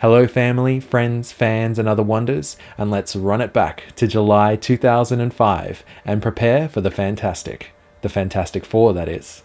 Hello, family, friends, fans, and other wonders, and let's run it back to July 2005 and prepare for the Fantastic. The Fantastic Four, that is.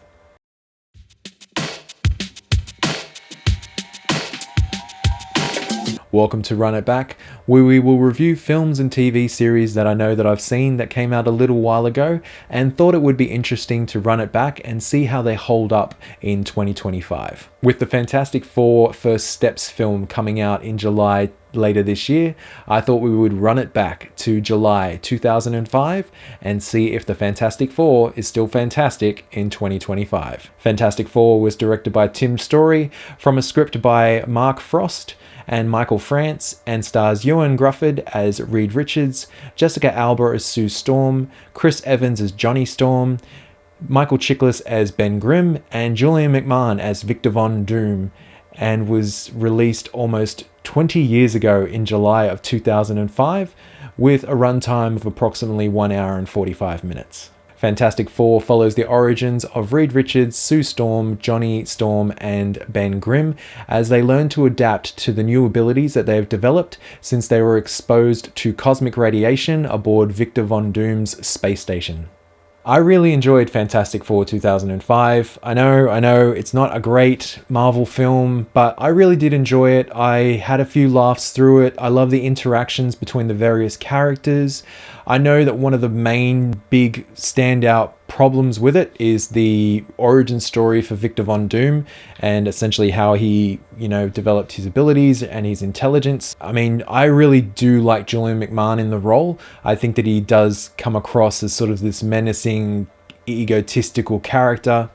Welcome to Run It Back, where we will review films and TV series that I know that I've seen that came out a little while ago and thought it would be interesting to run it back and see how they hold up in 2025. With the Fantastic Four First Steps film coming out in July later this year, I thought we would run it back to July 2005 and see if the Fantastic Four is still fantastic in 2025. Fantastic Four was directed by Tim Story from a script by Mark Frost and Michael France, and stars Ewan Grufford as Reed Richards, Jessica Alba as Sue Storm, Chris Evans as Johnny Storm, Michael Chiklis as Ben Grimm, and Julian McMahon as Victor Von Doom, and was released almost 20 years ago in July of 2005 with a runtime of approximately 1 hour and 45 minutes. Fantastic Four follows the origins of Reed Richards, Sue Storm, Johnny Storm, and Ben Grimm as they learn to adapt to the new abilities that they have developed since they were exposed to cosmic radiation aboard Victor Von Doom's space station. I really enjoyed Fantastic Four 2005. I know it's not a great Marvel film, but I really did enjoy it. I had a few laughs through it. I love the interactions between the various characters. I know that one of the main big standout problems with it is the origin story for Victor Von Doom and essentially how he, developed his abilities and his intelligence. I mean, I really do like Julian McMahon in the role. I think that he does come across as sort of this menacing, egotistical character.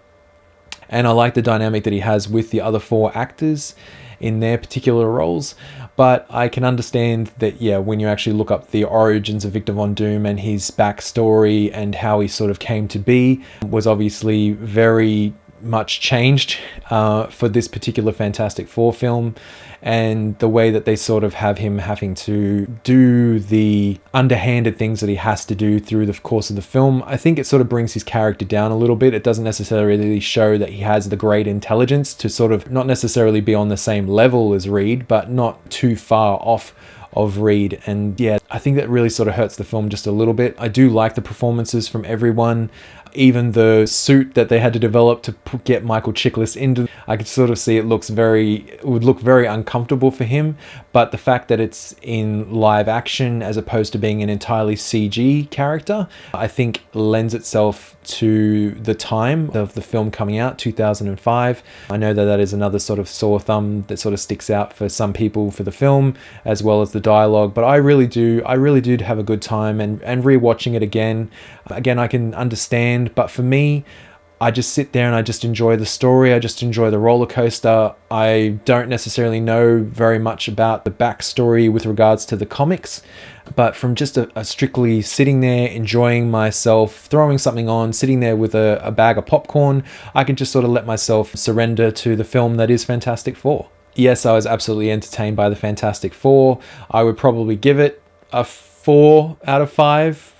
And I like the dynamic that he has with the other four actors in their particular roles. But I can understand that, when you actually look up the origins of Victor Von Doom and his backstory and how he sort of came to be, was obviously very much changed for this particular Fantastic Four film, and the way that they sort of have him having to do the underhanded things that he has to do through the course of the film, I think it sort of brings his character down a little bit. It doesn't necessarily show that he has the great intelligence to sort of not necessarily be on the same level as Reed, but not too far off of Reed. And I think that really sort of hurts the film just a little bit. I do like the performances from everyone. Even the suit that they had to develop to get Michael Chiklis into, I could sort of see it would look very uncomfortable for him. But the fact that it's in live action as opposed to being an entirely CG character, I think lends itself to the time of the film coming out, 2005. I know that is another sort of sore thumb that sort of sticks out for some people for the film, as well as the dialogue. But I really did have a good time, and rewatching it again, I can understand. But for me, I just sit there and I just enjoy the story. I just enjoy the roller coaster. I don't necessarily know very much about the backstory with regards to the comics, but from just a strictly sitting there, enjoying myself, throwing something on, sitting there with a bag of popcorn, I can just sort of let myself surrender to the film that is Fantastic Four. Yes, I was absolutely entertained by the Fantastic Four. I would probably give it a 4 out of 5.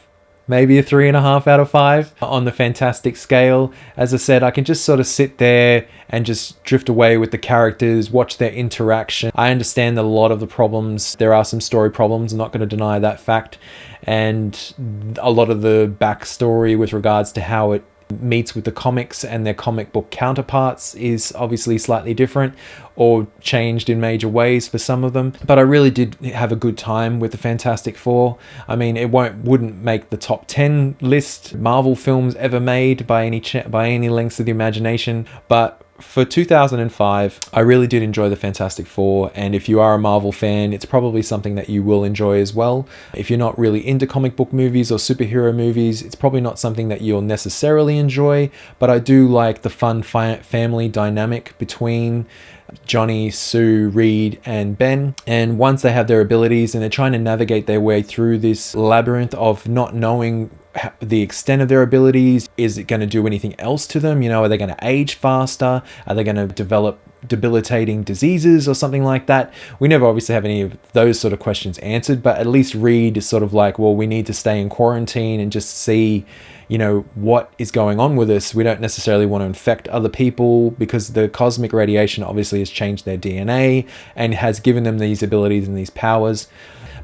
Maybe a 3.5 out of 5 on the fantastic scale. As I said, I can just sort of sit there and just drift away with the characters, watch their interaction. I understand that a lot of the problems, there are some story problems, I'm not going to deny that fact. And a lot of the backstory with regards to how it meets with the comics and their comic book counterparts is obviously slightly different or changed in major ways for some of them. But I really did have a good time with the Fantastic Four. I mean, it wouldn't make the top 10 list Marvel films ever made by any lengths of the imagination, but for 2005, I really did enjoy the Fantastic Four, and if you are a Marvel fan, it's probably something that you will enjoy as well. If you're not really into comic book movies or superhero movies, it's probably not something that you'll necessarily enjoy, but I do like the fun family dynamic between Johnny, Sue, Reed, and Ben. And once they have their abilities and they're trying to navigate their way through this labyrinth of not knowing the extent of their abilities. Is it going to do anything else to them? You know, are they going to age faster? Are they going to develop debilitating diseases or something like that? We never obviously have any of those sort of questions answered, but at least Reed is sort of like, well, we need to stay in quarantine and just see, you know, what is going on with us. We don't necessarily want to infect other people because the cosmic radiation obviously has changed their DNA and has given them these abilities and these powers.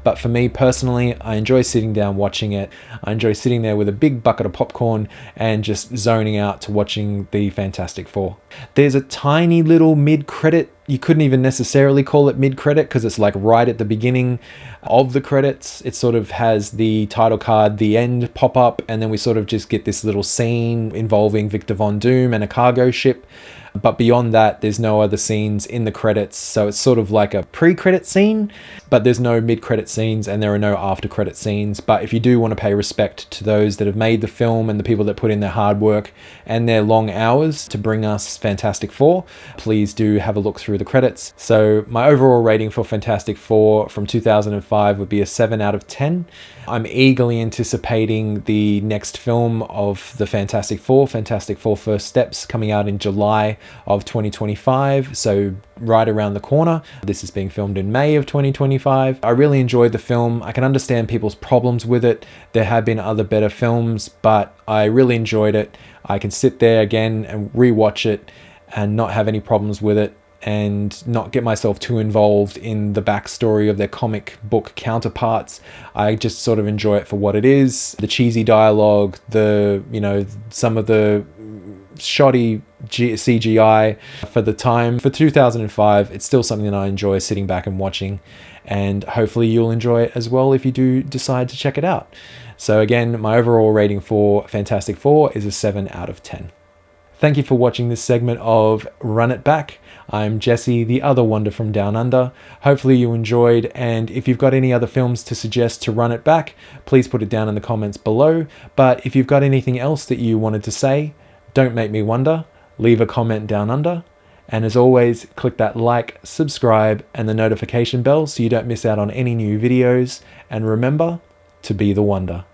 But for me personally, I enjoy sitting down watching it. I enjoy sitting there with a big bucket of popcorn and just zoning out to watching the Fantastic Four. There's a tiny little mid-credit. You couldn't even necessarily call it mid-credit because it's like right at the beginning of the credits. It sort of has the title card, the end, pop up, and then we sort of just get this little scene involving Victor Von Doom and a cargo ship. But beyond that, there's no other scenes in the credits. So it's sort of like a pre-credit scene, but there's no mid-credit scenes and there are no after-credit scenes. But if you do want to pay respect to those that have made the film and the people that put in their hard work and their long hours to bring us Fantastic Four, please do have a look through the credits. So my overall rating for Fantastic Four from 2005 would be a 7 out of 10. I'm eagerly anticipating the next film of the Fantastic Four First Steps, coming out in July of 2025, so right around the corner. This is being filmed in May of 2025. I really enjoyed the film. I can understand people's problems with it. There have been other better films, but I really enjoyed it. I can sit there again and rewatch it and not have any problems with it, and not get myself too involved in the backstory of their comic book counterparts. I just sort of enjoy it for what it is. The cheesy dialogue, some of the shoddy CGI for the time. For 2005, it's still something that I enjoy sitting back and watching, and hopefully you'll enjoy it as well if you do decide to check it out. So again, my overall rating for Fantastic Four is a 7 out of 10. Thank you for watching this segment of Run It Back. I'm Jesse, the other wonder from Down Under. Hopefully you enjoyed, and if you've got any other films to suggest to run it back, please put it down in the comments below. But if you've got anything else that you wanted to say, don't make me wonder, leave a comment down under. And as always, click that like, subscribe, and the notification bell so you don't miss out on any new videos. And remember to be the wonder.